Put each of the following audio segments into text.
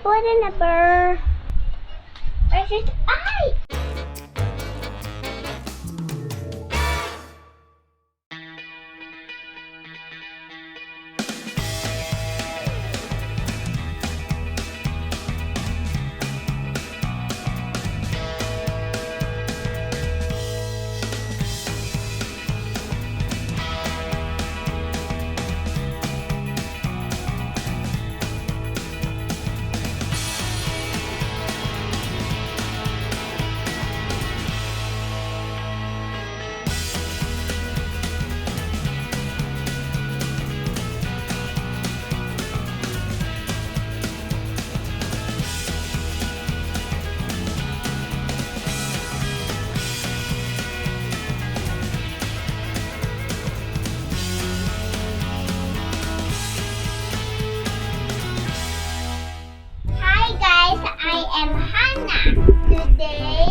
What a number? Is it I? I am Hannah. Today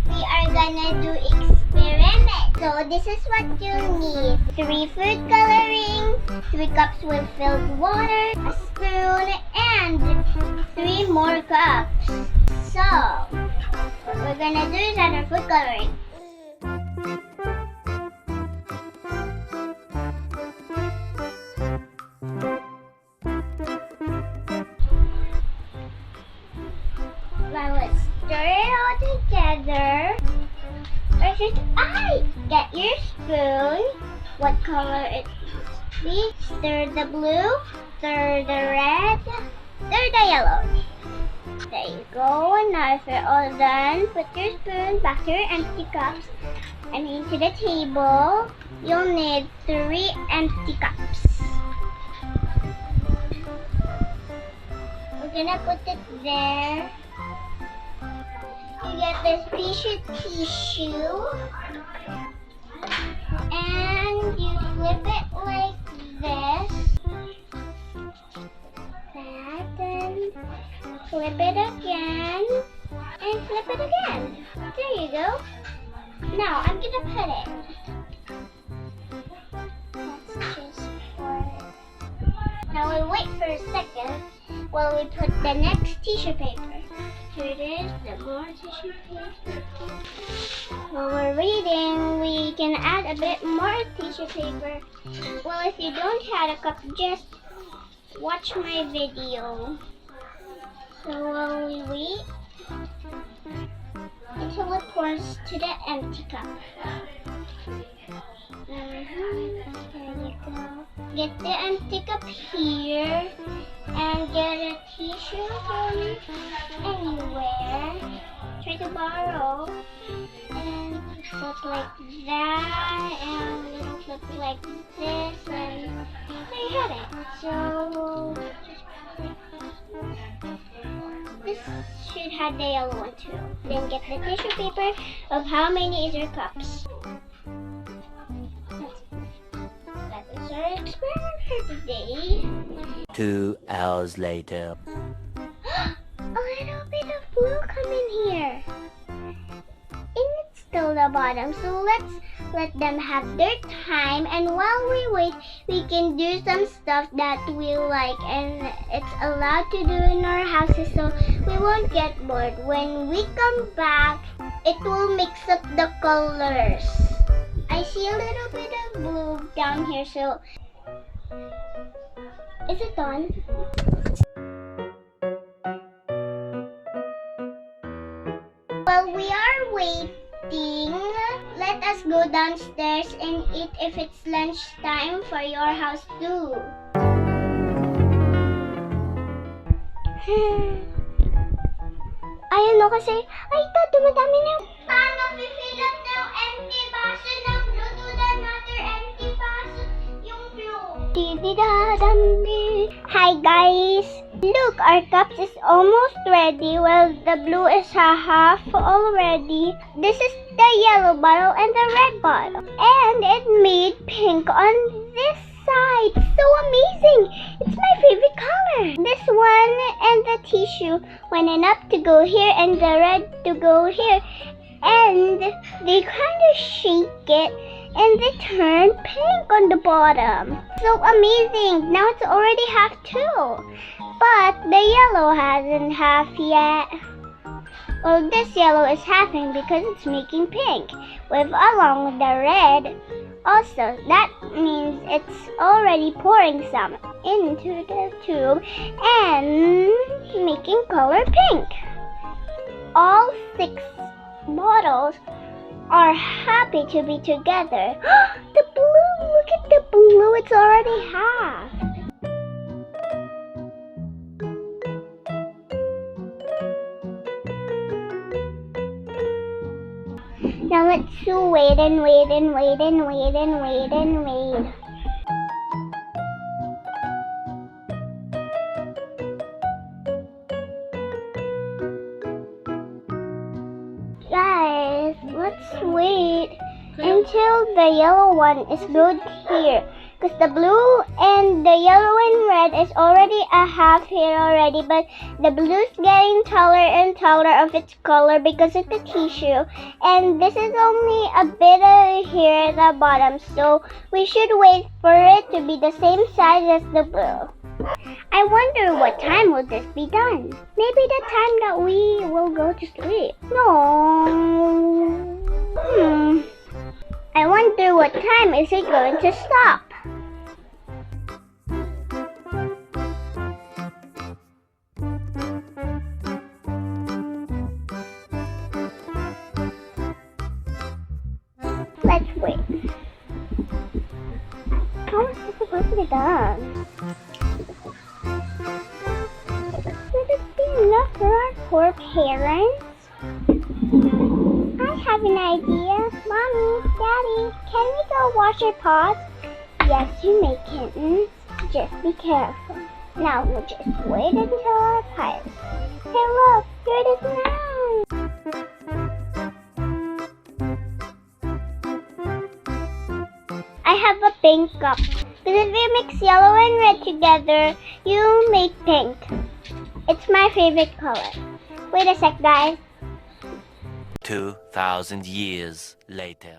we are gonna do experiment. So this is what you'll need: 3 food coloring, 3 cups with filled water, a spoon, and 3 more cups. So what we're gonna do is add our food coloring. Now let's stir it all together. Or should I get your spoon? What color it be? Stir the blue, stir the red, stir the yellow. There you go. Now if you're all done, put your spoon back to your empty cups and into the table. You'll need 3 empty cups. We're gonna put it there. You get this piece of tissue and you flip it like this. That, and flip it again and flip it again. There you go. Now I'm gonna put it. Let's just pour it. Now we'll wait for a second while we put the next tissue paper. Here it is, the more tissue paper. While we're reading, we can add a bit more tissue paper. Well, if you don't have a cup, just watch my video. So while we wait until it pours to the empty cup. There you go. Get the empty cup here and get a tissue from anywhere. Try to borrow and flip like that and little flip like this, and there you have it. So this should have the yellow one too. Then get the tissue paper of how many is your cups. That is our experiment for today. 2 hours later. A little bit of blue come in here. And it's still the bottom, so let's let them have their time, and while we wait, we can do some stuff that we like and it's allowed to do in our houses, so we won't get bored. When we come back, it will mix up the colors. I see a little bit of blue down here, so is it done? While we are waiting, let us go downstairs and eat if it's lunchtime for your house too. Ayun o kasi, ay ta, dumadami na. Paano fill up ng empty baso ng blue to another empty baso? Yung blue. Hi guys! Look, our cups is almost ready. Well, the blue is half already. This is the yellow bottle and the red bottle. And it made pink on this side. So amazing! It's my favorite color. This one and the tissue went up to go here and the red to go here. And they kind of shake it and they turned pink on the bottom. So amazing! Now it's already half too. But the yellow hasn't half yet. Well, this yellow is halving because it's making pink, with along with the red. Also, that means it's already pouring some into the tube and making color pink. All 6 bottles are happy to be together. The blue! Look at the blue! It's already half. Now let's wait and wait and wait and wait and wait and wait. Guys, let's wait until the yellow one is good here. Because the blue and the yellow and red is already a half here already. But the blue's getting taller and taller of its color because of the tissue. And this is only a bit here at the bottom. So we should wait for it to be the same size as the blue. I wonder what time will this be done? Maybe the time that we will go to sleep. No. I wonder what time is it going to stop? Let's wait. How is this supposed to be done? Would it be enough for our poor parents? I have an idea. Mommy, Daddy, can we go wash our paws? Yes, you may, kittens. Just be careful. Now we'll just wait until our piles. Hey, look, here it is now. I have a pink cup. Because if you mix yellow and red together, you make pink. It's my favorite color. Wait a sec, guys. 2,000 years later.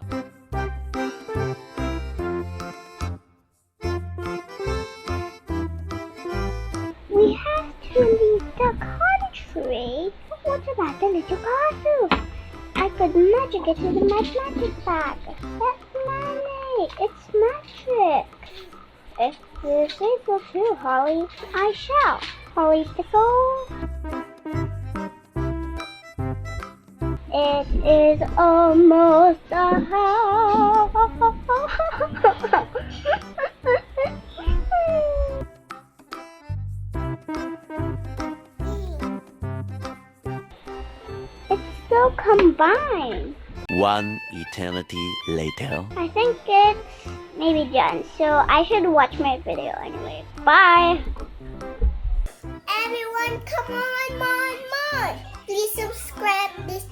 We have to leave the country. What about the little castle? I could magic it into my magic bag. That's money. It's magic. If you say so too, Holly, I shall. Holly's the soul. It is almost a house. It's still combined. 1 eternity later. I think it's maybe done, so I should watch my video anyway. Bye! Everyone, come on! Please subscribe this